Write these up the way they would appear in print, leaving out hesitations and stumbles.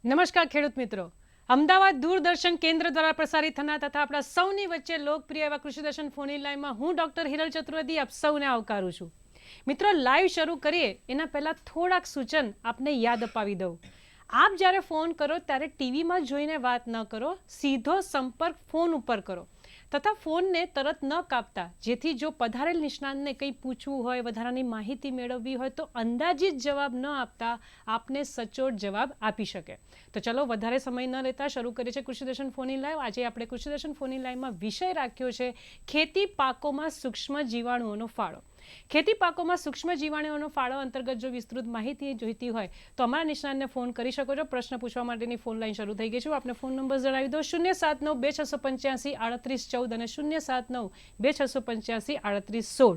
નમસ્કાર ખેડૂત મિત્રો, અમદાવાદ દૂરદર્શન કેન્દ્ર દ્વારા પ્રસારિત થનાર તથા આપણા સૌની વચ્ચે લોકપ્રિય એવા કૃષિ દર્શન ફોન ઇન લાઈવમાં હું ડોક્ટર હિરલ ચતુર્વેદી આપ સૌને આવકારું છું. મિત્રો, લાઈવ શરૂ કરીએ એના પહેલા થોડાક સૂચન આપને યાદ અપાવી દઉં. આપ જ્યારે ફોન કરો ત્યારે ટીવીમાં જોઈને વાત ન કરો, સીધો સંપર્ક ફોન ઉપર કરો તથા ફોનને તરત ન કાપતા, જેથી જો પધારેલ નિષ્ણાતને કંઈ પૂછવું હોય, વધારાની માહિતી મેળવવી હોય તો અંદાજિત જવાબ ન આપતા આપને સચોટ જવાબ આપી શકે. તો ચલો વધારે સમય ન લેતા શરૂ કરીએ છીએ કૃષિ દર્શન ફોન ઇન લાઈવ. આજે આપણે કૃષિ દર્શન ફોન ઇન લાઈવમાં વિષય રાખ્યો છે ખેતી પાકોમાં સૂક્ષ્મ જીવાણુઓનો ફાળો. ખેતી પાકોમાં સૂક્ષ્મ જીવાણુઓનો ફાળો અંતર્ગત જો વિસ્તૃત માહિતી જોઈતી હોય તો અમારા નિષ્ણાતને ફોન કરી શકો છો. પ્રશ્ન પૂછવા માટેની ફોન લાઈન શરૂ થઈ ગઈ છે. આપને ફોન નંબર જણાવી દો: 079-2685-3814 અને 079-2685-3816.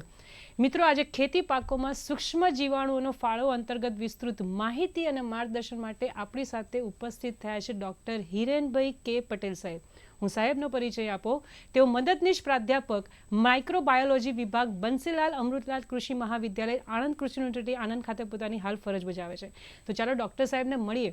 મિત્રો, આજે ખેતી પાકોમાં સૂક્ષ્મ જીવાણુઓનો ફાળો અંતર્ગત વિસ્તૃત માહિતી અને માર્ગદર્શન માટે આપણી સાથે ઉપસ્થિત થયા છે ડોક્ટર હિરેનભાઈ કે પટેલ સાહેબ. હું સાહેબનો પરિચય આપો. તેઓ મદદનીશ પ્રાધ્યાપક માઇક્રોબાયોલોજી વિભાગ બંસીલાલ અમૃતલાલ કૃષિ મહાવિદ્યાલય આણંદ કૃષિ યુનિવર્સિટી આણંદ ખાતે પોતાની હાલ ફરજ બજાવે છે. તો ચાલો ડૉક્ટર સાહેબને મળીએ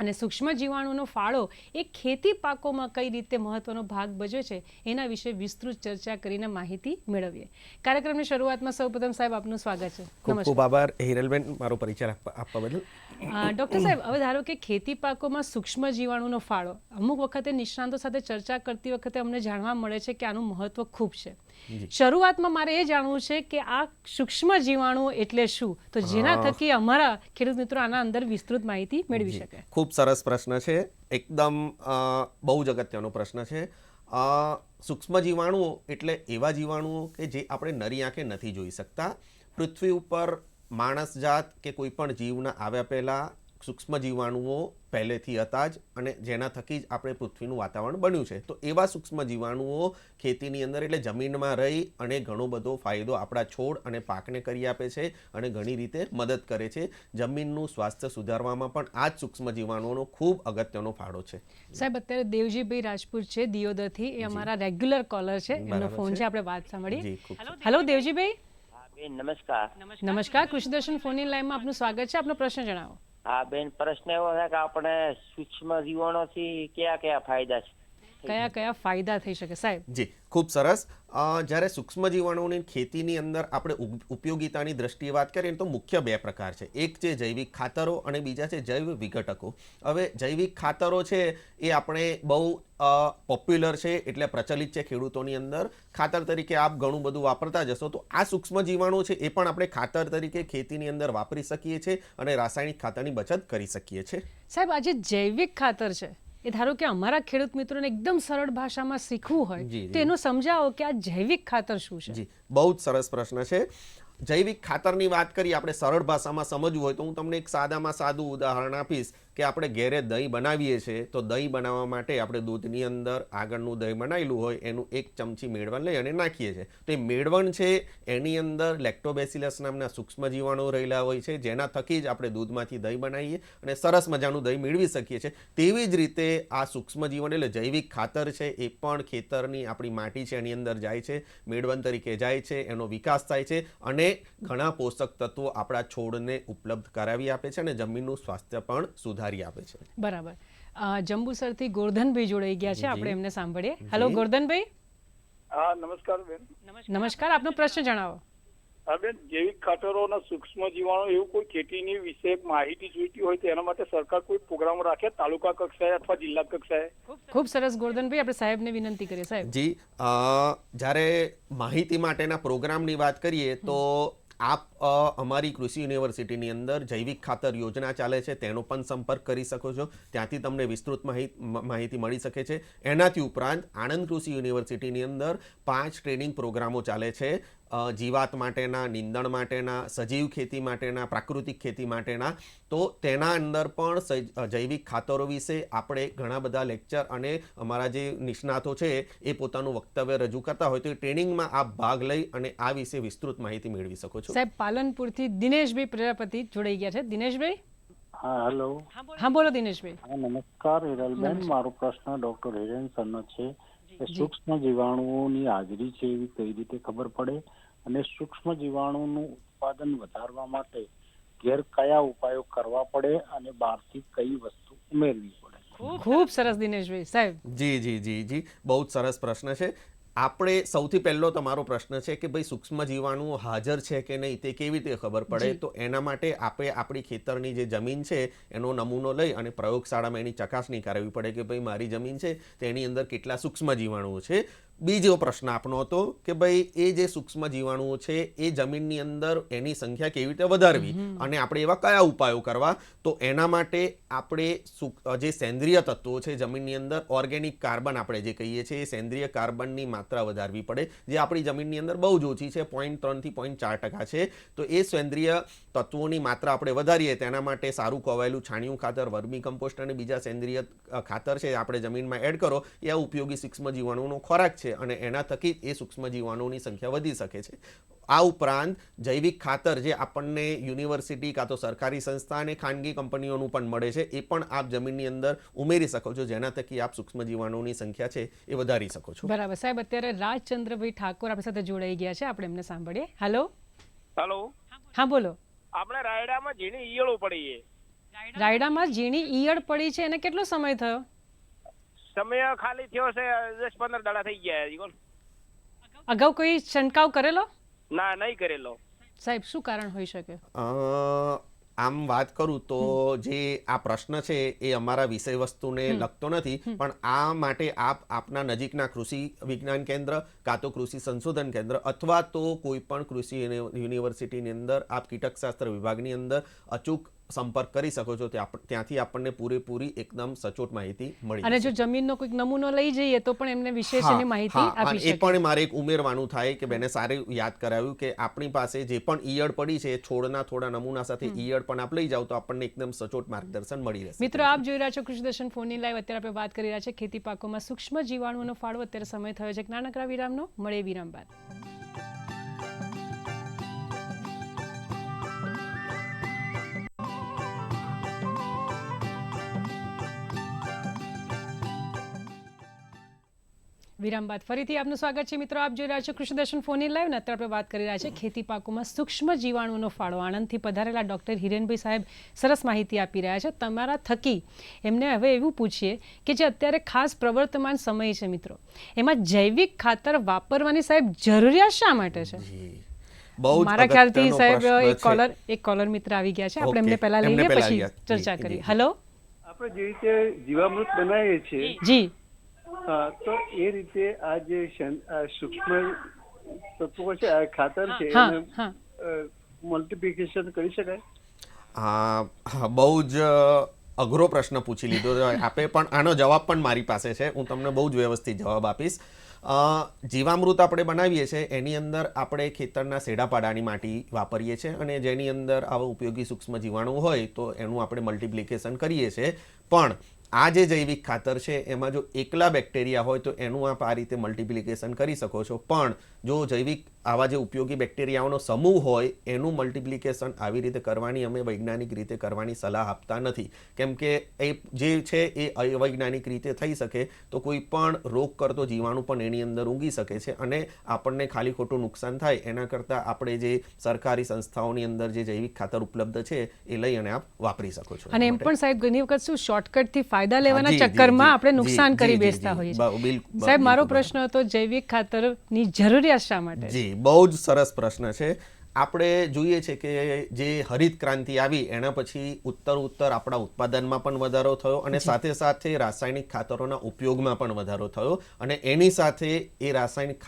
અને સૂક્ષ્મ જીવાણુનો ફાળો એ ખેતી પાકોમાં કઈ રીતે મહત્વનો ભાગ ભજવે છે એના વિશે વિસ્તૃત ચર્ચા કરીને માહિતી મેળવીએ. કાર્યક્રમની શરૂઆતમાં સૌપ્રથમ સાહેબ આપનું સ્વાગત છે. ખૂબ ખૂબ આભાર હિરલબેન, મારો પરિચય આપવા બદલ. ડૉક્ટર સાહેબ, હવે ધારો કે ખેતી પાકોમાં સૂક્ષ્મ જીવાણુનો ફાળો, અમુક વખતે નિષ્ણાંતો સાથે ચર્ચા કરતી વખતે અમને જાણવા મળે છે કે આનું મહત્વ ખૂબ છે. શરૂઆતમાં મારે એ જાણવું છે કે આ સૂક્ષ્મ જીવાણુઓ એટલે શું, તો જેના થકી અમારા ખેડૂત મિત્રો આના અંદર વિસ્તૃત માહિતી મેળવી શકે. ખૂબ સરસ પ્રશ્ન છે, એકદમ બહુ જ અગત્યનો પ્રશ્ન છે. સૂક્ષ્મ જીવાણુઓ એટલે એવા જીવાણુઓ કે જે આપણે નરી આંખે નથી જોઈ શકતા. પૃથ્વી ઉપર માણસ જાત કે કોઈ પણ જીવના આવ્યા પહેલાં સૂક્ષ્મ જીવાણુઓ પહેલેથી હતા જ, અને જેના થકી જ આપણે પૃથ્વીનું વાતાવરણ બન્યું છે. તો એવા સૂક્ષ્મ જીવાણુઓ ખેતીની અંદર એટલે જમીનમાં રહી અને ઘણો બધો ફાયદો આપણા છોડ અને પાકને કરી આપે છે અને ઘણી રીતે મદદ કરે છે. જમીનનું સ્વાસ્થ્ય સુધારવામાં પણ આ જ સૂક્ષ્મ જીવાણુઓનો ખૂબ અગત્યનો ફાળો છે. સાહેબ, અત્યારે દેવજીભાઈ રાજપૂત છે દિયોદરથી, એ અમારા રેગ્યુલર કોલર છે, એમનો ફોન છે, આપણે વાત સાંભળીએ. હેલો દેવજીભાઈ. નમસ્કાર. નમસ્કાર, કૃષિ દર્શન ફોન ઇન લાઈવમાં આપનું સ્વાગત છે. આપનો પ્રશ્ન જણાવો. હા બેન, પ્રશ્ન એવો છે કે આપણે સૂક્ષ્મ જીવાણુથી કયા કયા ફાયદા છે? કયા કયા ફાયદા થઈ શકે સાહેબ? જી, ખૂબ સરસ. જ્યારે સૂક્ષ્મ જીવાણુઓની ખેતીની અંદર આપણે ઉપયોગિતાની દ્રષ્ટિએ વાત કરીએ તો મુખ્ય બે પ્રકાર છે. એક છે જૈવિક ખાતરો અને બીજા છે જૈવ વિઘટકો. હવે જૈવિક ખાતરો છે એ આપણે બહુ પોપ્યુલર છે, એટલે પ્રચલિત છે ખેડૂતોની અંદર. ખાતર તરીકે આપ ઘણું બધું વાપરતા જશો. તો આ સૂક્ષ્મ જીવાણુ છે એ પણ આપણે ખાતર તરીકે ખેતીની અંદર વાપરી શકીએ છીએ અને રાસાયણિક ખાતરની બચત કરી શકીએ છીએ. સાહેબ, આ જે જૈવિક ખાતર છે એ ધારો કે અમારા ખેડૂત મિત્રોને એકદમ સરળ ભાષામાં શીખવું હોય તો એનું સમજાવો કે આ જૈવિક ખાતર શું છે. જી, બહુ જ સરસ પ્રશ્ન છે. જૈવિક ખાતરની વાત કરીએ આપણે સરળ ભાષામાં સમજવું હોય તો હું તમને એક સાદામાં સાદું ઉદાહરણ આપીશ કે આપણે ઘેરે દહીં બનાવીએ છીએ. તો દહીં બનાવવા માટે આપણે દૂધની અંદર આગળનું દહીં બનાવેલું હોય એનું 1 ચમચી મેળવણ લઈ અને નાખીએ છીએ. તો એ મેળવણ છે એની અંદર લેક્ટોબેસિલસ નામના સૂક્ષ્મ જીવાણુઓ રહેલા હોય છે, જેના થકી જ આપણે દૂધમાંથી દહીં બનાવીએ અને સરસ મજાનું દહીં મેળવી શકીએ છીએ. તેવી જ રીતે આ સૂક્ષ્મ જીવાણુ એટલે જૈવિક ખાતર છે એ પણ ખેતરની આપણી માટી છે એની અંદર જાય છે, મેળવણ તરીકે જાય છે, એનો વિકાસ થાય છે અને ઘણા પોષક તત્વો આપણા છોડને ઉપલબ્ધ કરાવી આપે છે અને જમીનનું સ્વાસ્થ્ય પણ સુધારી આપે છે. બરાબર. જંબુસરથી ગોરધનભાઈ જોડાઈ ગયા છે, આપણે એમને સાંભળીએ. હેલો ગોરધનભાઈ. હા, નમસ્કાર બેન. નમસ્કાર, આપનો પ્રશ્ન જણાવો. હા બેન, જૈવિક ખાતરોના સૂક્ષ્મ જીવાણુ એવું કોઈ ખેતીની વિશે માહિતી જોઈતી હોય તો એના માટે સરકાર કોઈ પ્રોગ્રામ રાખે તાલુકા કક્ષાએ અથવા જિલ્લા કક્ષાએ? ખૂબ સરસ ગોરધનભાઈ, આપણે સાહેબને વિનંતી કરીએ. સાહેબ જી, જ્યારે માહિતી માટેના પ્રોગ્રામની વાત કરીએ તો આપ અમારી કૃષિ યુનિવર્સિટીની અંદર જૈવિક ખાતર યોજના ચાલે છે, તેનો પણ સંપર્ક કરી શકો છો. ત્યાંથી તમને વિસ્તૃત માહિતી મળી શકે છે. એનાથી ઉપરાંત આણંદ કૃષિ યુનિવર્સિટીની અંદર 5 ટ્રેનિંગ પ્રોગ્રામો ચાલે છે. જીવાત માટેના, નિંદણ માટેના, સજીવ ખેતી માટેના, પ્રાકૃતિક ખેતી માટેના. તો તેના અંદર પણ જૈવિક ખાતરો વિશે આપણે ઘણા બધા લેક્ચર અને અમારા જે નિષ્ણાતો છે એ પોતાનું વક્તવ્ય રજૂ કરતા હોય તો એ ટ્રેનિંગમાં આપ ભાગ લઈ અને આ વિશે વિસ્તૃત માહિતી મેળવી શકો છો. સાહેબ, પાલનપુરથી દિનેશભાઈ પ્રજાપતિ જોડાઈ ગયા છે. દિનેશભાઈ. હા, હેલો. હા, બોલો દિનેશભાઈ. હા, નમસ્કાર હિરલબેન. મારો પ્રશ્ન ડોક્ટર હિરેન સરનો છે કે સૂક્ષ્મ જીવાણુઓની હાજરી છે એવી કઈ રીતે ખબર પડે અને સૂક્ષ્મ જીવાણુનું ઉત્પાદન વધારવા માટે ઘેર કયા ઉપાયો કરવા પડે અને બહારથી કઈ વસ્તુ ઉમેરવી પડે? ખૂબ સરસ દિનેશભાઈ સાહેબ. જી જી જી જી બહુ જ સરસ પ્રશ્ન છે. આપણે સૌથી પહેલો તમારો પ્રશ્ન છે કે ભાઈ સૂક્ષ્મ જીવાણુઓ હાજર છે કે નહીં તે કેવી રીતે ખબર પડે? તો એના માટે આપણે આપણી ખેતરની જે જમીન છે એનો નમૂનો લઈ અને પ્રયોગશાળામાં એની ચકાસણી કરાવવી પડે કે ભાઈ મારી જમીન છે તેની અંદર કેટલા સૂક્ષ્મ જીવાણુઓ છે. બીજો પ્રશ્ન આપનો હતો કે ભાઈ એ જે સૂક્ષ્મ જીવાણુઓ છે એ જમીનની અંદર એની સંખ્યા કેવી રીતે વધારવી અને આપણે એવા કયા ઉપાયો કરવા? તો એના માટે આપણે જે સેન્દ્રિય તત્વો છે જમીનની અંદર, ઓર્ગેનિક કાર્બન આપણે જે કહીએ છીએ, એ સેન્દ્રિય કાર્બનની માત્રા વધારવી પડે, જે આપણી જમીનની અંદર બહુ જ ઓછી છે, 0.3 થી 0.4% છે. તો એ સેન્દ્રિય તત્વોની માત્રા આપણે વધારીએ તેના માટે સારું કોવાયેલું છાણિયું ખાતર, વર્મી કમ્પોસ્ટ અને બીજા સેન્દ્રિય ખાતર છે આપણે જમીનમાં એડ કરો, એ આ ઉપયોગી સૂક્ષ્મ જીવાણુનો ખોરાક છે અને એના થકી એ સૂક્ષ્મ જીવાણુની સંખ્યા વધી શકે છે. આ ઉપરાંત જૈવિક ખાતર જે આપણને યુનિવર્સિટી કાં તો સરકારી સંસ્થા અને ખાનગી કંપનીઓનું પણ મળે છે, એ પણ આપ જમીનની અંદર ઉમેરી શકો છો, જેના થકી આપ સૂક્ષ્મ જીવાણુની સંખ્યા છે એ વધારી શકો છો. બરાબર સાહેબ. અત્યારે રાજચંદ્રભાઈ ઠાકોર આપણી સાથે જોડાઈ ગયા છે, આપણે એમને સાંભળીએ. હેલો. હેલો. હા બોલો. આપણે રાયડામાં ઝીણી ઈયળો પડી છે. રાયડામાં ઝીણી ઈયળ પડી છે, એને કેટલો સમય થયો? સમય ખાલી થયો છે 10-15 દાડા થઈ ગયા છે. અગાઉ કોઈ છંટકાવ કરેલો? ના, નહીં કરેલો. સાહેબ શું કારણ હોઈ શકે? આમ વાત કરું તો જે આ પ્રશ્ન છે એ અમારા વિષય વસ્તુને લગતો નથી, પણ આ માટે આપ આપના નજીકના કૃષિ વિજ્ઞાન કેન્દ્ર કાં તો કૃષિ સંશોધન કેન્દ્ર અથવા તો કોઈ પણ કૃષિ યુનિવર્સિટીની અંદર આપ કીટકશાસ્ત્ર વિભાગની અંદર અચૂક સંપર્ક કરી શકો છો. ત્યાંથી આપણને પૂરેપૂરી એકદમ સચોટ માહિતી મળી. અને જો જમીનનો કોઈક નમૂનો લઈ જઈએ તો પણ એમને વિશેષ એની માહિતી આપી શકે. એ પણ મારે એક ઉમેરવાનું થાય કે બેને સારું યાદ કરાવ્યું કે આપણી પાસે જે પણ ઈયળ પડી છે છોડના થોડા નમૂના સાથે ઈયળ પણ આપ લઈ જાવ તો આપણને એકદમ સચોટ માર્ગદર્શન મળી રહેશે. મિત્રો આપ જોઈ રહ્યા છો કૃષિ દર્શન ફોનની લાઈવ. અત્યારે આપણે વાત કરી રહ્યા છે ખેતી પાકોમાં સૂક્ષ્મ જીવાણુઓનો ફાળો. અત્યારે સમય થયો છે એક નાનકડા વિરામનો. મળે વિરામ બાદ. વિરામ બાદ ફરીથી આપનું સ્વાગત છે મિત્રો. આપ જોઈ રહ્યા છો કૃષિ દર્શન ફોનની લાઈવ. અત્યારે આપણે વાત કરી રહ્યા છે ખેતી પાકોમાં સૂક્ષ્મ જીવાણુનો ફાળો. આણંદથી પધારેલા ડૉક્ટર હિરેનભાઈ સાહેબ સરસ માહિતી આપી રહ્યા છે. તમારા થકી એમને હવે એવું પૂછીએ કે જે અત્યારે ખાસ પ્રવર્તમાન સમય છે મિત્રો, એમાં જૈવિક ખાતર વાપરવાની સાહેબ જરૂરિયાત શા માટે છે? મારા ખ્યાલથી સાહેબ એક કોલર મિત્ર આવી ગયા છે, આપણે એમને પહેલા લઈએ પછી ચર્ચા કરીએ. હેલો. આપણે જે રીતે જીવામૃત બનાવીએ છીએ જી, તો એ રીતે આ જે સૂક્ષ્મ તત્વો છે, આ ખાતર છે, એને મલ્ટિપ્લિકેશન કરી શકાય? બહુ જ અઘરો પ્રશ્ન પૂછી લીધો આપે, પણ આનો જવાબ પણ મારી પાસે છે. હું તમને બહુ જ વ્યવસ્થિત જવાબ આપીશ. જીવામૃત આપણે બનાવીએ છીએ એની અંદર આપણે ખેતરના સેડાપાડાની માટી વાપરીએ છીએ અને જેની અંદર આવા ઉપયોગી સૂક્ષ્મ જીવાણુ હોય તો એનું આપણે મલ્ટિપ્લિકેશન કરીએ છીએ. પણ આ જે જૈવિક ખાતર છે એમાં જો એકલા બેક્ટેરિયા હોય તો એનું આપ આ રીતે મલ્ટિપ્લિકેશન કરી શકો છો, પણ જો જૈવિક આવા જે ઉપયોગી બેક્ટેરિયાઓનો સમૂહ હોય એનું મલ્ટિપ્લિકેશન આવી રીતે કરવાની અમે વૈજ્ઞાનિક રીતે કરવાની સલાહ આપતા નથી, કેમ કે એ જે છે એ અવૈજ્ઞાનિક રીતે થઈ શકે તો કોઈ પણ રોગ કરતો જીવાણુ પણ એની અંદર ઊંઘી શકે છે અને આપણને ખાલી ખોટું નુકસાન થાય. એના કરતાં આપણે જે સરકારી સંસ્થાઓની અંદર જે જૈવિક ખાતર ઉપલબ્ધ છે એ લઈ અને આપ વાપરી શકો છો. અને એમ પણ સાહેબ ઘણી વખત શું શોર્ટકટથી ફાયદા લેવાના ચક્કરમાં આપણે નુકસાન કરી બેસતા હોઈએ છીએ. સાહેબ મારો પ્રશ્ન હતો જૈવિક ખાતરની જરૂરિયાત શા માટે? જી, બહુ જ સરસ પ્રશ્ન છે. આપણે જોઈએ છે કે જે હરિત ક્રાંતિ આવી એના પછી ઉત્તર આપણા ઉત્પાદનમાં પણ વધારો થયો અને સાથે સાથે રાસાયણિક ખાતરોના ઉપયોગમાં પણ વધારો થયો અને એની સાથે એ રાસાયણિક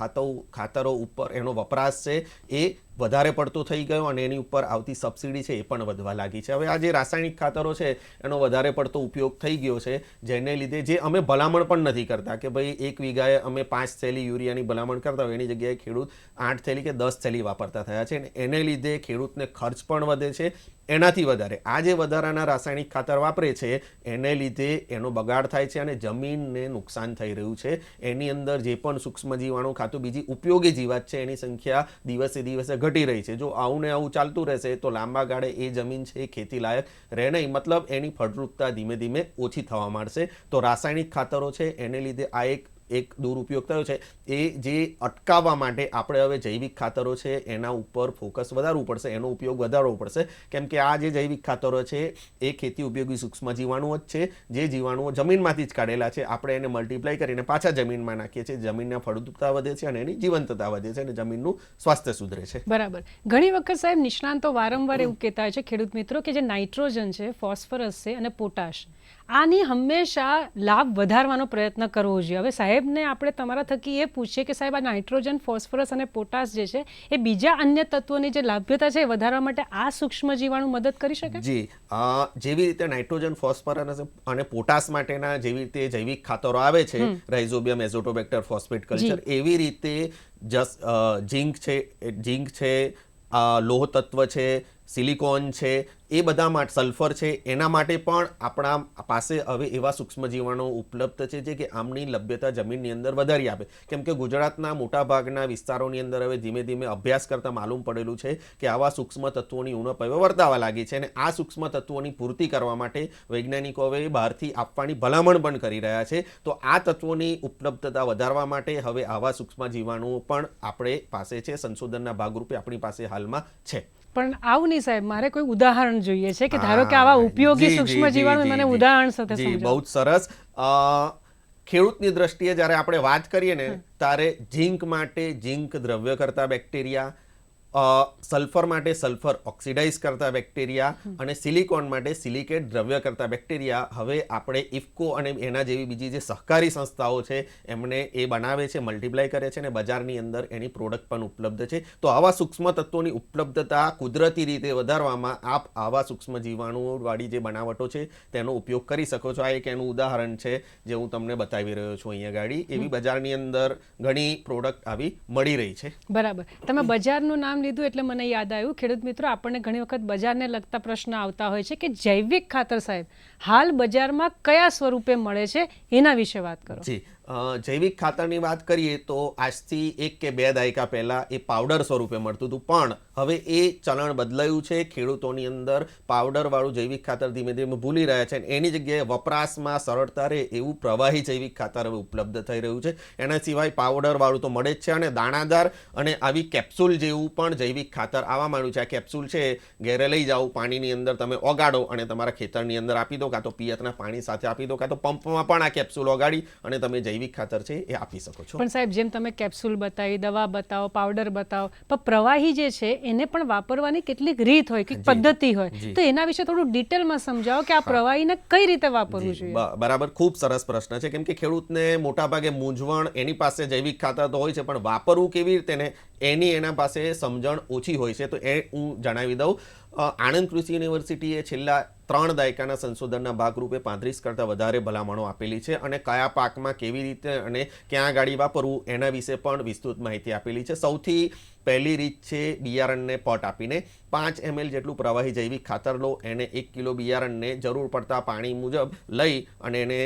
ખાતરો ઉપર એનો વપરાશ છે એ વધારે પડતો થઈ ગયો અને એની ઉપર આવતી સબસિડી છે એ પણ વધવા લાગી છે. હવે આ જે રાસાયણિક ખાતરો છે એનો વધારે પડતો ઉપયોગ થઈ ગયો છે, જેને લીધે જે અમે ભલામણ પણ નથી કરતા કે ભાઈ 1 વીઘાએ અમે 5 થેલી યુરિયાની ભલામણ કરતા હોય એની જગ્યાએ ખેડૂત 8 થેલી કે 10 થેલી વાપરતા થયા છે અને એને લીધે ખેડૂતને ખર્ચ પણ વધે છે. એનાથી વધારે આ જે વધારાના રાસાયણિક ખાતર વાપરે છે એને લીધે એનો બગાડ થાય છે અને જમીનને નુકસાન થઈ રહ્યું છે. એની અંદર જે પણ સૂક્ષ્મ જીવાણુ ખાતું બીજી ઉપયોગી જીવાત છે એની સંખ્યા દિવસે દિવસે ઘટી રહી છે. જો આવું ને આવું ચાલતું રહેશે તો લાંબા ગાળે એ જમીન છે એ ખેતી લાયક રહે નહીં, મતલબ એની ફળદ્રુપતા ધીમે ધીમે ઓછી થવા માંડશે. તો રાસાયણિક ખાતરો છે એને લીધે આ એક એક દુરુપયોગ થયો છે એ જે અટકાવવા માટે આપણે હવે જૈવિક ખાતરો છે એના ઉપર ફોકસ વધારવું પડશે, એનો ઉપયોગ વધારવો પડશે. કેમ કે આ જે જૈવિક ખાતરો છે એ ખેતી ઉપયોગી સૂક્ષ્મ જીવાણુઓ જ છે, જે જીવાણુઓ જમીનમાંથી જ કાઢેલા છે. આપણે એને મલ્ટીપ્લાય કરીને પાછા જમીનમાં નાખીએ છીએ, જમીનના ફળદ્રુપતા વધે છે અને એની જીવંતતા વધે છે અને જમીનનું સ્વાસ્થ્ય સુધરે છે. બરાબર. ઘણી વખત સાહેબ નિષ્ણાંતો વારંવાર એવું કહેતા હોય છે ખેડૂત મિત્રો કે જે નાઇટ્રોજન છે, ફોસ્ફરસ છે અને પોટાશ, આની હંમેશા લાભ વધારવાનો પ્રયત્ન કરવો જોઈએ. હવે સાહેબને આપણે તમારા થકી એ પૂછીએ કે સાહેબ આ નાઇટ્રોજન, ફોસ્ફરસ અને પોટાશ જે છે એ બીજા અન્ય તત્વોની જે લાભ્યતા છે એ વધારવા માટે આ સૂક્ષ્મ જીવાણુ મદદ કરી શકે? જી, જેવી રીતે નાઇટ્રોજન, ફોસ્ફરસ અને પોટાશ માટેના જેવી રીતે જૈવિક ખાતરો આવે છે, રાઇઝોબિયમ, એઝોટોબેક્ટર, ફોસ્ફેટ કલ્ચર, એવી રીતે ઝીંક છે, લોહ તત્વ છે, સિલિકોન છે, એ બધા માટે, સલ્ફર છે, એના માટે પણ આપણા પાસે હવે એવા સૂક્ષ્મ જીવાણુઓ ઉપલબ્ધ છે જે કે આમની લભ્યતા જમીનની અંદર વધારી આપે. કેમ કે ગુજરાતના મોટા ભાગના વિસ્તારોની અંદર હવે ધીમે ધીમે અભ્યાસ કરતાં માલુમ પડેલું છે કે આવા સૂક્ષ્મ તત્વોની ઉણપ હવે વર્તાવા લાગી છે અને આ સૂક્ષ્મ તત્વોની પૂર્તિ કરવા માટે વૈજ્ઞાનિકો હવે બહારથી આપવાની ભલામણ પણ કરી રહ્યા છે. તો આ તત્વોની ઉપલબ્ધતા વધારવા માટે હવે આવા સૂક્ષ્મ જીવાણુઓ પણ આપણે પાસે છે, સંશોધનના ભાગરૂપે આપણી પાસે હાલમાં છે. પણ આવું નહીં સાહેબ, મારે કોઈ ઉદાહરણ જોઈએ છે કે ધારો કે આવા ઉપયોગી સૂક્ષ્મ જીવાણુ મને ઉદાહરણ સાથે સમજાવો. બહુ સરસ. ખેડૂતની દ્રષ્ટિએ જ્યારે આપણે વાત કરીએ ને ત્યારે ઝીંક માટે ઝીંક દ્રવ્ય કરતા બેક્ટેરિયા, સલ્ફર માટે સલ્ફર ઓક્સિડાઇઝ કરતા બેક્ટેરિયા અને સિલિકોન માટે સિલિકેટ દ્રવ્ય કરતા બેક્ટેરિયા હવે આપણે ઇફકો અને એના જેવી બીજી જે સહકારી સંસ્થાઓ છે એમને એ બનાવે છે, મલ્ટીપ્લાય કરે છે અને બજારની અંદર એની પ્રોડક્ટ પણ ઉપલબ્ધ છે. તો આવા સૂક્ષ્મ તત્વોની ઉપલબ્ધતા કુદરતી રીતે વધારવામાં આપ આવા સૂક્ષ્મ જીવાણુઓવાળી જે બનાવટો છે તેનો ઉપયોગ કરી શકો છો. આ એક એનું ઉદાહરણ છે જે હું તમને બતાવી રહ્યો છું અહીંયા ગાડી. એવી બજારની અંદર ઘણી પ્રોડક્ટ આવી મળી રહી છે. બરાબર. તમે બજારનું નામ લીધું એટલે મને યાદ આવ્યું, ખેડૂત મિત્રો આપણને ઘણી વખત બજારને લગતા પ્રશ્ન આવતા હોય છે કે જૈવિક ખાતર સાહેબ હાલ બજારમાં કયા સ્વરૂપે મળે છે, એના વિશે વાત કરો. જી, જૈવિક ખાતરની વાત કરીએ તો આજથી 1 કે 2 દાયકા પહેલા એ પાવડર સ્વરૂપે મળતું હતું, પણ હવે એ ચલણ બદલાયું છે. ખેડૂતોની અંદર પાવડરવાળું જૈવિક ખાતર ધીમે ધીમે ભૂલી રહ્યા છે. એની જગ્યાએ વપરાશમાં સરળતા રહે એવું પ્રવાહી જૈવિક ખાતર હવે ઉપલબ્ધ થઈ રહ્યું છે. એના સિવાય પાવડરવાળું તો મળે જ છે અને દાણાદાર અને આવી કેપ્સ્યુલ જેવું પણ જૈવિક ખાતર આવવા માંડ્યું છે. આ કેપ્સ્યુલ છે ઘેરે લઈ જાઓ, પાણીની અંદર તમે ઓગાળો અને તમારા ખેતરની અંદર આપી દો, કાં તો પિયતના પાણી સાથે આપી દો, કાં તો પંપમાં પણ આ કેપ્સ્યુલ ઓગાળી અને તમે જૈવિક ખાતર છે એ આપી શકો છો. પણ સાહેબ જેમ તમે કેપ્સ્યુલ બતાવી, દવા બતાવો, પાવડર બતાવો, પણ પ્રવાહી જે છે એને પણ વાપરવાની કેટલીક રીત હોય, કેટલીક પદ્ધતિ હોય, તો એના વિશે થોડું ડિટેલમાં સમજાવો કે આ પ્રવાહીને કઈ રીતે વાપરવું જોઈએ. બરાબર, ખૂબ સરસ પ્રશ્ન છે. કેમ કે ખેડૂતને મોટાભાગે મૂંઝવણ, એની પાસે જૈવિક ખાતર તો હોય છે પણ વાપરવું કેવી રીતે ને એના પાસે સમજણ ઓછી હોય છે. તો એ હું જણાવી દઉં. આણંદ કૃષિ યુનિવર્સિટીએ છેલ્લા 3 દાયકાના સંશોધનના ભાગરૂપે 35 કરતાં વધારે ભલામણો આપેલી છે અને કયા પાકમાં કેવી રીતે અને ક્યાં ગાડી વાપરવું એના વિશે પણ વિસ્તૃત માહિતી આપેલી છે. સૌથી પહેલી રીત છે બિયારણને પટ આપીને 5 ml જેટલું પ્રવાહી જૈવિક ખાતર લો, એને 1 કિલો બિયારણને જરૂર પડતા પાણી મુજબ લઈ અને એને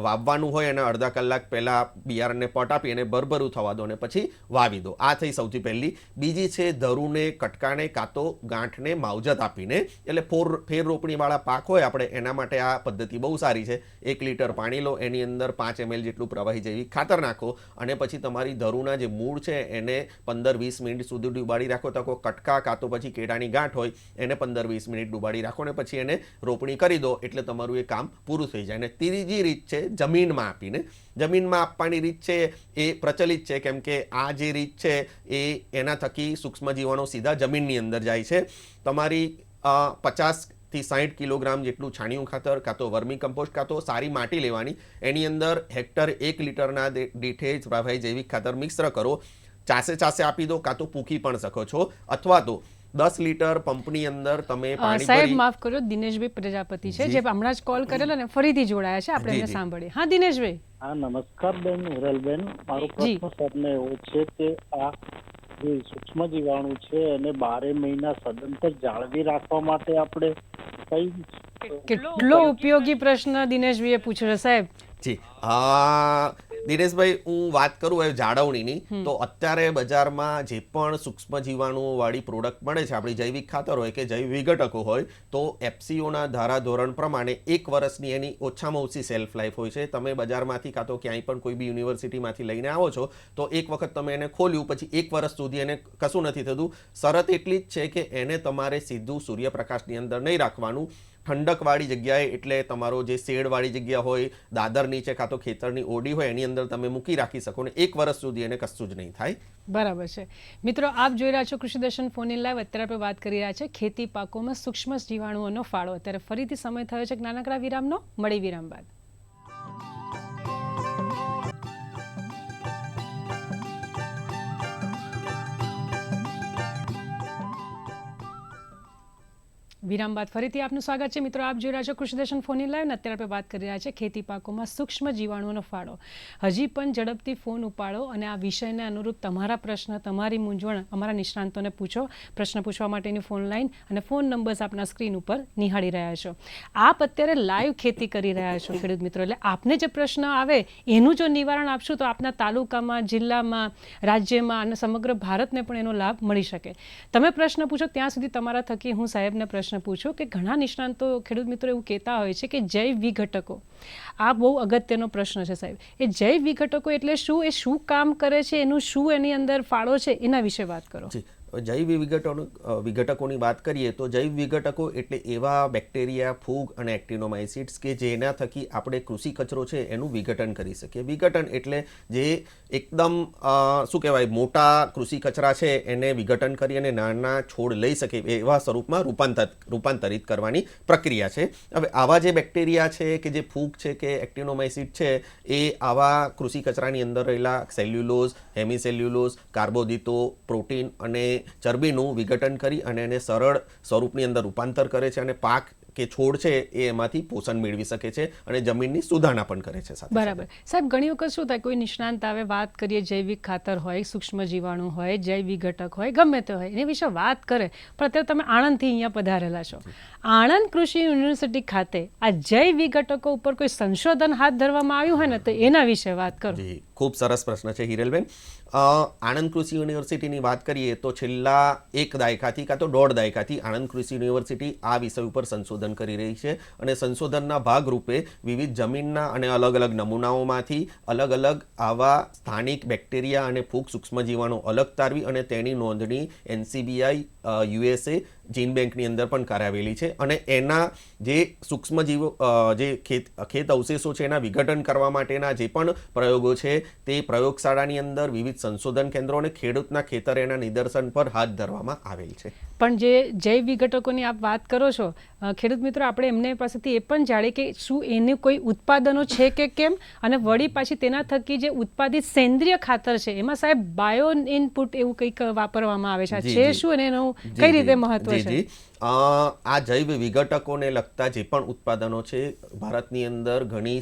વાવવાનું હોય અને અડધા કલાક પહેલાં બિયારણને પટ આપી એને ભરભરું થવા દો અને પછી વાવી દો. આ થઈ સૌથી પહેલી. બીજી છે ધરુને, કટકાને કાં તો ગાંઠને માવજત આપીને, એટલે ફેર રોપણીવાળા પાક હોય આપણે એના માટે આ પદ્ધતિ બહુ સારી છે. 1 લીટર પાણી લો, એની અંદર 5 ml જેટલું પ્રવાહી જૈવિક ખાતર નાખો અને પછી તમારી ધરુના જે મૂળ છે એને 15-20 મિનિટ સુધી ડુબાડી રાખો. તકો કટકા કાં તો પછી કેળાની ગાંઠ હોય એને 15-20 મિનિટ ડુબાડી રાખો અને પછી એને રોપણી કરી દો એટલે તમારું એ કામ પૂરું થઈ જાય. અને ત્રીજી રીત છે જમીનમાં આપીને. જમીનમાં આપવાની રીત છે એ પ્રચલિત છે કેમ કે આ જે રીત છે એના થકી સૂક્ષ્મ જીવાણુ સીધા જમીનની અંદર જાય છે. તમારી 50 થી 60 કિલોગ્રામ જેટલું છાણિયું ખાતર કાં તો વર્મી કમ્પોસ્ટ કાં તો સારી માટી લેવાની, એની અંદર હેક્ટર 1 લીટરના દીઠે જ પ્રવાહી જૈવિક ખાતર મિશ્ર કરો. ચાસે આપી દો કાં તો પૂકી પણ શકો છો, અથવા તો 10 લીટર પંપની અંદર તમે પાણી સાહેબ માફ કરજો, દિનેશભાઈ પ્રજાપતિ છે જે હમણાં જ કોલ કરેલો ને ફરીથી જોડાયા છે, આપણે એમને સાંભળીએ. હા દિનેશભાઈ. હા નમસ્કાર બેન હિરલબેન, મારો પ્રશ્ન સાહેબને એવો છે કે આ જે સૂક્ષ્મ જીવાણુ છે એને 12 મહિના સદંતર જાળવી રાખવા માટે આપણે કેટલો ઉપયોગી પ્રશ્ન દિનેશભાઈએ પૂછ્યો સાહેબ. જી, દિનેશભાઈ, હું વાત કરું હવે જાળવણીની, તો અત્યારે બજારમાં જે પણ સૂક્ષ્મ જીવાણુઓ વાળી પ્રોડક્ટ મળે છે, આપણી જૈવિક ખાતર હોય કે જૈવિક વિઘટકો હોય, તો એફસીઓના ધારાધોરણ પ્રમાણે 1 વર્ષની એની ઓછામાં ઓછી સેલ્ફ લાઈફ હોય છે. તમે બજારમાંથી કાં તો ક્યાંય પણ કોઈ બી યુનિવર્સિટીમાંથી લઈને આવો છો તો એક વખત તમે એને ખોલ્યું પછી 1 વર્ષ સુધી એને કશું નથી થતું. શરત એટલી જ છે કે એને તમારે સીધું સૂર્યપ્રકાશની અંદર નહીં રાખવાનું. ઠંડકવાળી જગ્યાએ, એટલે તમારો જે શેડવાળી જગ્યા હોય, દાદર નીચે કાં તો ખેતરની ઓડી હોય, એની અંદર તમે મૂકી રાખી શકો ને 1 વર્ષ સુધી એને કશું જ નહીં થાય. બરાબર છે. મિત્રો, આપ જોઈ રહ્યા છો કૃષિ દર્શન ફોન ઇન લાઈવ. અત્યારે આપણે વાત કરી રહ્યા છે ખેતી પાકોમાં સૂક્ષ્મ જીવાણુઓનો ફાળો. અત્યારે ફરીથી સમય થયો છે નાનકડા વિરામનો. મળી વિરામ બાદ. વિરામ બાદ ફરીથી આપનું સ્વાગત છે. મિત્રો, આપ જોઈ રહ્યા છો કૃષિ દર્શન ફોન ઇન લાઈવ ને અત્યારે આપણે વાત કરી રહ્યા છે ખેતી પાકોમાં સૂક્ષ્મ જીવાણુઓનો ફાળો. હજી પણ ઝડપથી ફોન ઉપાડો અને આ વિષયને અનુરૂપ તમારા પ્રશ્ન, તમારી મૂંઝવણ અમારા નિષ્ણાંતોને પૂછો. પ્રશ્ન પૂછવા માટેની ફોન લાઈન અને ફોન નંબર્સ આપના સ્ક્રીન ઉપર નિહાળી રહ્યા છો. આપ અત્યારે લાઈવ ખેતી કરી રહ્યા છો ખેડૂત મિત્રો, એટલે આપને જે પ્રશ્ન આવે એનું જો નિવારણ આપશું તો આપના તાલુકામાં, જિલ્લામાં, રાજ્યમાં અને સમગ્ર ભારતને પણ એનો લાભ મળી શકે. તમે પ્રશ્ન પૂછો ત્યાં સુધી તમારા થકી હું સાહેબને પ્રશ્ન પૂછો કે ઘણા નિષ્ણાંતો ખેડૂત મિત્રો એવું કહેતા હોય છે કે જૈવ વિઘટકો, આ બહુ અગત્યનો પ્રશ્ન છે સાહેબ. એ જૈવ વિઘટકો એટલે શું, એ શું કામ કરે છે, એનું શું એની અંદર ફાળો છે, એના વિશે વાત કરો. જૈવ વિઘટકોની વાત કરીએ તો જૈવ વિઘટકો એટલે એવા બેક્ટેરિયા, ફૂગ અને એક્ટિનોમાઇસિટ્સ કે જેના થકી આપણે કૃષિ કચરો છે એનું વિઘટન કરી શકીએ. વિઘટન એટલે જે એકદમ શું કહેવાય, મોટા કૃષિ કચરા છે એને વિઘટન કરી અને નાના છોડ લઈ શકે એવા સ્વરૂપમાં રૂપાંતરિત કરવાની પ્રક્રિયા છે. હવે આવા જે બેક્ટેરિયા છે કે જે ફૂગ છે કે એક્ટિનોમાઇસિટ છે, એ આવા કૃષિ કચરાની અંદર રહેલા સેલ્યુલોઝ, હેમિસેલ્યુલોઝ, કાર્બોદિતો, પ્રોટીન અને ચરબીનું વિઘટન કરી અને એને સરળ સ્વરૂપની અંદર રૂપાંતર કરે છે અને પાક કે છોડ છે એ એમાંથી પોષણ મેળવી શકે છે અને જમીનની સુધારણા પણ કરે છે. બરાબર સાહેબ, ઘણી વખત શું થાય, કોઈ નિષ્ણાંત આવે, વાત કરીએ, જૈવિક ખાતર હોય, સૂક્ષ્મ જીવાણુ હોય, જૈવ વિઘટક હોય, ગમે તે હોય, એની વિશે વાત કરે. પણ અત્યારે તમે આણંદથી અહીંયા પધારેલા છો. આણંદ કૃષિ યુનિવર્સિટી ખાતે આ જૈવ વિઘટકો ઉપર કોઈ સંશોધન હાથ ધરવામાં આવ્યું હોય ને તો એના વિશે વાત કરો. ખૂબ સરસ પ્રશ્ન છે હિરલબેન. આણંદ કૃષિ યુનિવર્સિટીની વાત કરીએ તો છેલ્લા 1 દાયકાથી કાં તો 1.5 દાયકાથી આણંદ કૃષિ યુનિવર્સિટી આ વિષય ઉપર સંશોધન કરી રહી છે અને સંશોધનના ભાગરૂપે વિવિધ જમીનના અને અલગ અલગ નમૂનાઓમાંથી અલગ અલગ આવા સ્થાનિક બેક્ટેરિયા અને ફૂગ સૂક્ષ્મ જીવાણુ અલગ તારવી અને તેની નોંધણી NCBI USA જીન બેંકની અંદર પણ કરાવેલી છે અને એના જે સૂક્ષ્મ જીવો જે ખેત અવશેષો છે એના વિઘટન કરવા માટેના જે પણ પ્રયોગો છે તે પ્રયોગશાળાની અંદર વિવિધ સંશોધન કેન્દ્રો અને ખેડૂતના ખેતર એના નિદર્શન પર હાથ ધરવામાં આવેલ છે. પણ જે જૈવ વિઘટકોની આપ વાત કરો છો, ખેડૂત મિત્રો, આપણે એમને પાસેથી એ પણ જાણીએ કે શું એનું કોઈ ઉત્પાદનો છે કે કેમ, અને વળી પાછી તેના થકી જે ઉત્પાદિત સેન્દ્રિય ખાતર છે એમાં સાહેબ બાયો ઇનપુટ એવું કંઈક વાપરવામાં આવે છે શું, અને એનું કઈ રીતે મહત્વ છે? આ જૈવ વિઘટકોને લગતા જે પણ ઉત્પાદનો છે ભારતની અંદર ઘણી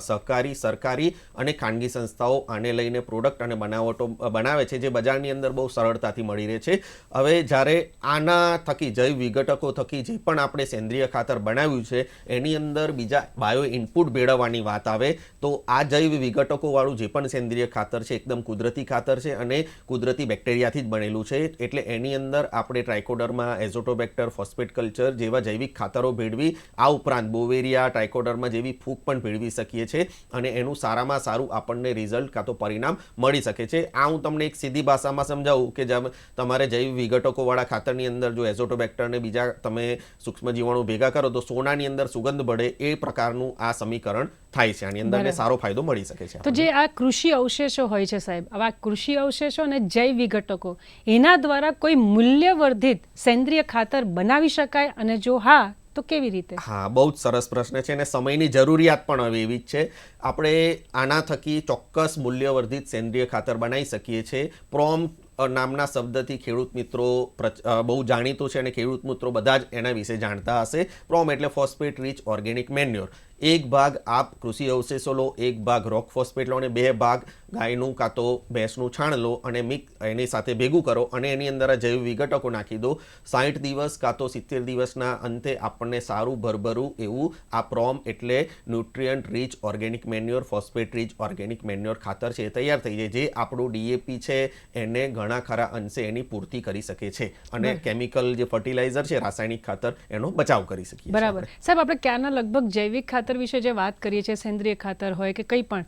સરકારી અને ખાનગી સંસ્થાઓ આને લઈને પ્રોડક્ટ અને બનાવટો બનાવે છે જે બજારની અંદર બહુ સરળતાથી મળી રહે છે. હવે જ્યારે આના થકી જૈવ વિઘટકો થકી જે પણ આપણે સેન્દ્રિય ખાતર બનાવ્યું છે એની અંદર બીજા બાયો ઇનપુટ ભેળવવાની વાત આવે તો આ જૈવ વિઘટકો વાળું જે પણ સેન્દ્રિય ખાતર છે એકદમ કુદરતી ખાતર છે અને કુદરતી બેક્ટેરિયાથી જ બનેલું છે. એટલે એની અંદર આપણે ટ્રાઇકોડર્મા, એઝોટોબેક્ટર, ફોસ્ફેટ કલ્ચર જેવા જૈવિક ખાતરો ભેળવી, આ ઉપરાંત બોવેરિયા, ટ્રાઇકોડર્મા જેવી ફૂગ પણ ભેળવી શકીએ છીએ અને એનું સારામાં સારું આપણને રિઝલ્ટ કાં તો પરિણામ મળી શકે છે. આ હું તમને એક સીધી ભાષામાં સમજાવું કે જેમ તમારે જૈવ વિઘટકોવાળા ખાતરની અંદર જો એઝોટોબેક્ટર ને બીજા તમે સૂક્ષ્મ જીવાણુ ભેગા કરો તો સોનાની અંદર સુગંધ બળે એ પ્રકારનું આ સમીકરણ થાય છે. આની અંદર સારો ફાયદો મળી શકે છે. તો જે આ કૃષિ અવશેષો હોય છે સાહેબ, આવા કૃષિ અવશેષો અને જૈવ વિઘટકો, એના દ્વારા કોઈ મૂલ્યવર્ધિત સેન્દ્રિય ખાતર બનાવી શકાય, અને જો હા તો કેવી રીતે? હા, બહુ જ સરસ પ્રશ્ન છે અને સમયની જરૂરિયાત પણ હવે એવી જ છે. આપણે આના થકી ચોક્કસ મૂલ્યવર્ધિત સેન્દ્રિય ખાતર બનાવી શકીએ છીએ. નામના શબ્દથી ખેડૂત મિત્રો બહુ જાણીતું છે અને ખેડૂત મિત્રો બધા જ એના વિશે જાણતા હશે. પ્રોમ એટલે ફોસ્ફેટ રીચ ઓર્ગેનિક મેન્યોર. એક ભાગ આપ કૃષિ અવશેષો લો, એક ભાગ રોક ફોસ્ફેટ લો અને 2 ભાગ ગાયનું કાં તો ભેંસનું છાણ લો અને એની સાથે ભેગું કરો અને એની અંદર આ જૈવ વિઘટકો નાખી દો. 60 દિવસ કાં તો 70 દિવસના અંતે આપણને સારું ભરભરું એવું આ પ્રોમ એટલે nutrient rich organic manure, phosphate rich organic manure ખાતર છે એ તૈયાર થઈ જાય, જે આપણું ડીએપી છે એને ઘણા ખરા અંશે એની પૂર્તિ કરી શકે છે અને કેમિકલ જે ફર્ટિલાઇઝર છે, રાસાયણિક ખાતર, એનો બચાવ કરી શકીએ. બરાબર સાહેબ, આપણે ક્યારના લગભગ જૈવિક ખાતર વિશે જે વાત કરીએ છીએ, સેન્દ્રિય ખાતર હોય કે કંઈ પણ,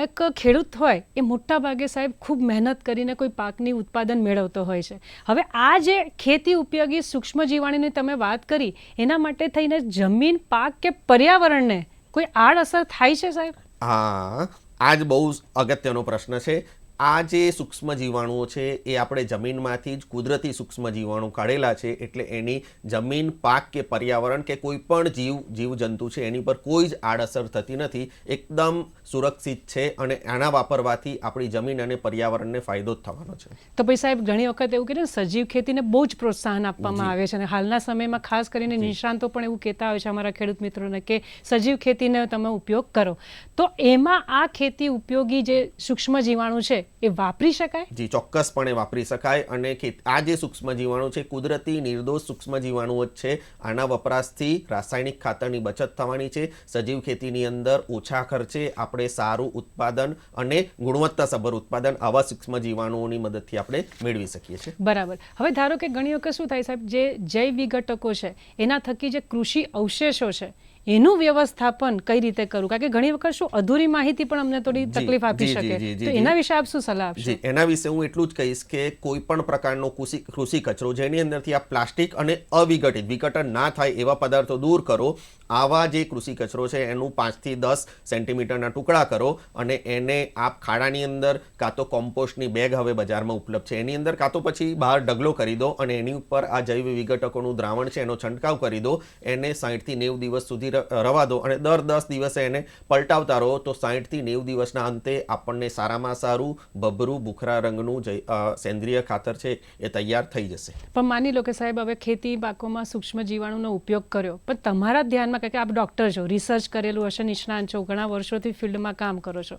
એક ખેડૂત હોય એ મોટા ભાગે સાહેબ ખૂબ મહેનત કરીને કોઈ પાકની ઉત્પાદન મેળવતો હોય છે. હવે આ જે ખેતી ઉપયોગી સૂક્ષ્મ જીવાણુની તમે વાત કરી, એના માટે થઈને જમીન, પાક કે પર્યાવરણને કોઈ આડઅસર થાય છે સાહેબ? હા, આ જ બહુ અગત્યનો પ્રશ્ન છે. આ જે સૂક્ષ્મ જીવાણુઓ છે એ આપણે જમીનમાંથી જ કુદરતી સૂક્ષ્મ જીવાણુ કાઢેલા છે, એટલે એની જમીન, પાક કે પર્યાવરણ કે કોઈ પણ જીવજંતુ છે એની પર કોઈ જ આડઅસર થતી નથી. એકદમ સુરક્ષિત છે અને આના વાપરવાથી આપણી જમીન અને પર્યાવરણને ફાયદો જ થવાનો છે. તો પછી સાહેબ ઘણી વખત એવું કહીએ સજીવ ખેતીને બહુ જ પ્રોત્સાહન આપવામાં આવે છે અને હાલના સમયમાં ખાસ કરીને નિષ્ણાંતો પણ એવું કહેતા હોય છે અમારા ખેડૂત મિત્રોને કે સજીવ ખેતીને તમે ઉપયોગ કરો. તો એમાં આ ખેતી ઉપયોગી જે સૂક્ષ્મ જીવાણુ છે એ વાપરી શકાય? જી, ચોક્કસપણે વાપરી શકાય. અને આ જે સૂક્ષ્મ જીવાણુ છે કુદરતી નિર્દોષ સૂક્ષ્મ જીવાણુઓ જ છે. આના વપરાશથી રાસાયણિક ખાતરની બચત થવાની છે. સજીવ ખેતીની અંદર ઓછા ખર્ચે આપણે સારું ઉત્પાદન અને ગુણવત્તાસભર ઉત્પાદન આવા સૂક્ષ્મ જીવાણુઓની મદદથી આપણે મેળવી શકીએ છીએ. બરાબર. હવે ધારો કે ઘણી વખત શું થાય સાહેબ, જે જૈવ વિઘટકો છે એના થકી જે કૃષિ અવશેષો છે એનું વ્યવસ્થાપન કઈ રીતે કરવું? કારણ કે ઘણી વખત શું અધૂરી માહિતી પણ અમને થોડી તકલીફ આપી શકે, તો એના વિશે આપ શું સલાહ આપશો? જી, એના વિશે હું એટલું જ કહીશ કે કોઈ પણ પ્રકારનો કૃષિ કચરો જેની અંદરથી આ પ્લાસ્ટિક અને અવિઘટિત, વિઘટન ના થાય એવા પદાર્થો દૂર કરો. આવા જે કૃષિ કચરો છે એનું 5 થી 10 સેન્ટીમીટરના ટુકડા કરો અને એને આપ ખાડાની અંદર કાં તો કોમ્પોસ્ટની બેગ હવે બજારમાં ઉપલબ્ધ છે એની અંદર કાં તો પછી બહાર ઢગલો કરી દો અને એની ઉપર આ જૈવ વિઘટકોનું દ્રાવણ છે એનો છંટકાવ કરી દો. એને 60 થી 90 દિવસ સુધી રવા દો અને દર 10 દિવસે એને પલટાવતા રહો, તો 60 થી 90 દિવસના અંતે આપણને સારામાં સારું ભભરું ભૂખરા રંગનું સેન્દ્રિય ખાતર છે એ તૈયાર થઈ જશે. પણ માની લો કે સાહેબ હવે ખેતી પાકોમાં સૂક્ષ્મ જીવાણુનો ઉપયોગ કર્યો, પણ તમારા ધ્યાનમાં, કે આપ ડૉક્ટર છો, રિસર્ચ કરેલું હશે, નિષ્ણાંત છો, ઘણા વર્ષોથી ફિલ્ડમાં કામ કરો છો,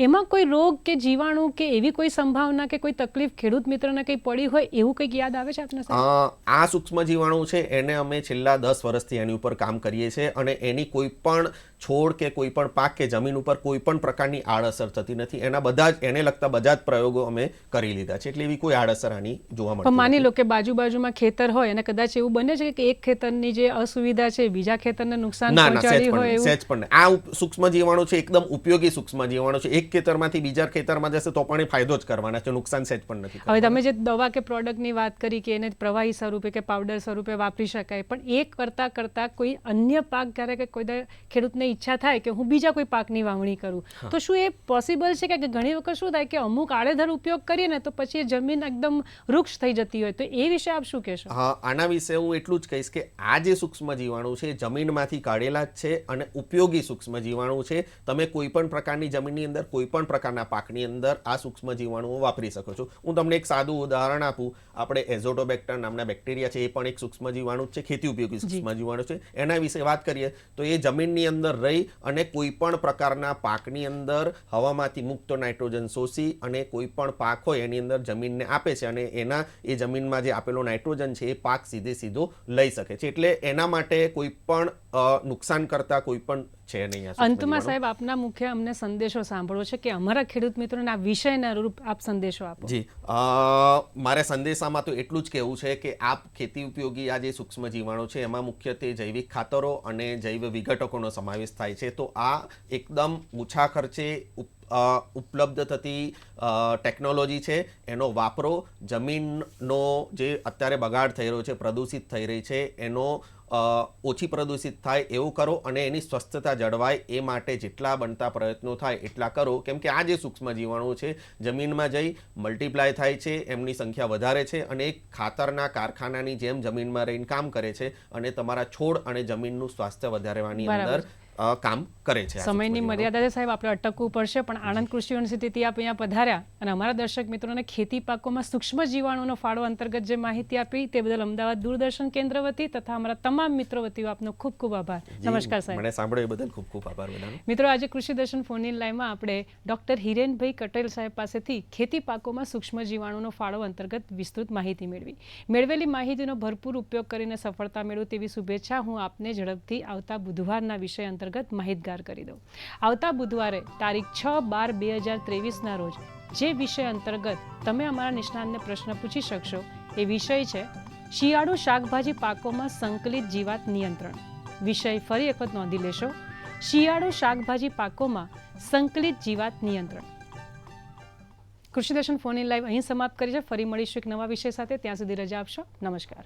એમાં કોઈ રોગ કે જીવાણુ કે એવી કોઈ સંભાવના કે કોઈ તકલીફ ખેડૂત મિત્રને કંઈ પડી હોય એવું કંઈક યાદ આવે છે આપને સાહેબ? આ સૂક્ષ્મ જીવાણુ છે એને અમે છેલ્લા 10 વર્ષથી એની ઉપર કામ કરીએ છીએ અને એની કોઈ પણ છોડ કે કોઈ પણ પાક કે જમીન ઉપર કોઈ પણ પ્રકારની આડઅસર થતી નથી. એના બધા જ એને લગતા બધા જ પ્રયોગો અમે કરી લીધા છે, એટલે એવી કોઈ આડઅસર આની જોવા મળતી નથી. માની લો કે બાજુમાં ખેતર હોય અને કદાચ એવું બને છે કે એક ખેતરની જે અસુવિધા છે બીજા ખેતરને નુકસાન પહોંચાડી હોય એવું? સહેજ પણ નહીં. આ સૂક્ષ્મ જીવાણુ છે એકદમ ઉપયોગી સૂક્ષ્મ જીવાણુ છે. એક ખેતરમાંથી બીજા ખેતરમાં જશે તો પણ ફાયદો જ કરવાના છે, નુકસાન સહેજ પણ નથી. હવે તમે જે દવા કે પ્રોડક્ટની વાત કરી કે એને પ્રવાહી સ્વરૂપે કે પાવડર સ્વરૂપે વાપરી શકાય, પણ એક કરતા કોઈ અન્ય પાક ક્યારેક કોઈ ખેડૂતને ઈચ્છા થાય કે હું બીજા કોઈ પાકની વાવણી કરું, તો શું એ પોસિબલ છે? કે ઘણી વખત શું થાય કે અમુક આડેધડ ઉપયોગ કરીએ ને તો પછી એ જમીન એકદમ વૃક્ષ થઈ જતી હોય, તો એ વિશે આપ શું કહેશો? હા, આના વિશે હું એટલું જ કહીશ કે આ જે સૂક્ષ્મ જીવાણુ છે જમીનમાંથી કાઢેલા જ છે અને ઉપયોગી સૂક્ષ્મ જીવાણુ છે. તમે કોઈ પણ પ્રકારની જમીનની અંદર કોઈ પણ પ્રકારના પાકની અંદર આ સૂક્ષ્મ જીવાણુઓ વાપરી શકો છો. હું તમને એક સાદું ઉદાહરણ આપું. આપણે એઝોટોબેક્ટર નામના બેક્ટેરિયા છે, એ પણ એક સૂક્ષ્મ જીવાણુ છે, ખેતી ઉપયોગી સૂક્ષ્મ જીવાણુ છે. એના વિશે વાત કરીએ તો એ જમીનની અંદર રહી અને કોઈ પણ પ્રકારના પાકની અંદર હવામાંથી મુક્ત નાઇટ્રોજન શોષી અને કોઈ પણ પાક હોય એની અંદર જમીનને આપે છે અને એ જમીનમાં જે આપેલો નાઇટ્રોજન છે એ પાક સીધો લઈ શકે છે. એટલે એના માટે કોઈ પણ નુકસાન કરતા કોઈ પણ છે નહીં. અંતમાં સાહેબ આપના મુખ્ય અમને સંદેશો સાંભળવો છે કે અમારા ખેડૂત મિત્રોને આ વિષયના અનુરૂપ આપ સંદેશો આપો. જી, મારે સંદેશામાં તો એટલું જ કહેવું છે કે આપ ખેતી ઉપયોગી આ જે સૂક્ષ્મ જીવાણુ છે એમાં મુખ્યત્વે જૈવિક ખાતરો અને જૈવ વિઘટકોનો સમાવેશ થાય છે. તો આ એકદમ ઓછા ખર્ચે ઉપલબ્ધ થતી ટેકનોલોજી છે, એનો વાપરો. જમીનનો જે અત્યારે બગાડ થઈ રહ્યો છે, પ્રદૂષિત થઈ રહી છે, એનો ઓછી પ્રદૂષિત થાય એવું કરો અને એની સ્વસ્થતા જળવાય એ માટે જેટલા બનતા પ્રયત્નો થાય એટલા કરો. કેમ કે આ જે સૂક્ષ્મ જીવાણુ છે જમીનમાં જઈ મલ્ટીપ્લાય થાય છે, એમની સંખ્યા વધારે છે અને એક ખાતરના કારખાનાની જેમ જમીનમાં રહીને કામ કરે છે અને તમારા છોડ અને જમીનનું સ્વાસ્થ્ય વધારવાની અંદર કામ કરે છે. સમયની મર્યાદા છે સાહેબ, આપણે અટકવું પડશે, પણ આણંદ કૃષિ યુનિવર્સિટીથી આપ અહીંયા પધાર્યા અને અમારા દર્શક મિત્રોને ખેતી પાકોમાં સૂક્ષ્મ જીવાણુનો ફાળો અંતર્ગત જે માહિતી આપી તે બદલ અમદાવાદ દૂરદર્શન કેન્દ્ર વતી તથા અમારા તમામ મિત્રો વતી આપનો ખૂબ ખૂબ આભાર. નમસ્કાર સાહેબ. મને સાંભળ્યો એ બદલ ખૂબ ખૂબ આભાર બધાનો. મિત્રો, આજે કૃષિ દર્શન ફોન ઇન લાઈવમાં આપણે ડોક્ટર હિરેનભાઈ કટેલ સાહેબ પાસેથી ખેતી પાકોમાં સૂક્ષ્મ જીવાણુનો ફાળો અંતર્ગત વિસ્તૃત માહિતી મેળવેલી માહિતીનો ભરપૂર ઉપયોગ કરીને સફળતા મેળવો તેવી શુભેચ્છા હું આપને ઝડપથી આવતા બુધવારના વિષય અંતર્ગત માહિતગાર કરી દઉં. આવતા બુધવારે તારીખ 6/12/2023ના રોજ જે વિષય અંતર્ગત તમે અમારા નિષ્ણાતને પ્રશ્ન પૂછી શકશો એ વિષય છે શિયાળુ શાકભાજી પાકોમાં સંકલિત જીવાત નિયંત્રણ. વિષય ફરી એક વખત નોંધી લેશો, શિયાળુ શાકભાજી પાકોમાં સંકલિત જીવાત નિયંત્રણ. કૃષિ દર્શન ફોન ઇન લાઈવ અહીં સમાપ્ત કરી છે. ફરી મળીશું એક નવા વિષય સાથે. ત્યાં સુધી રજા આપશો. નમસ્કાર.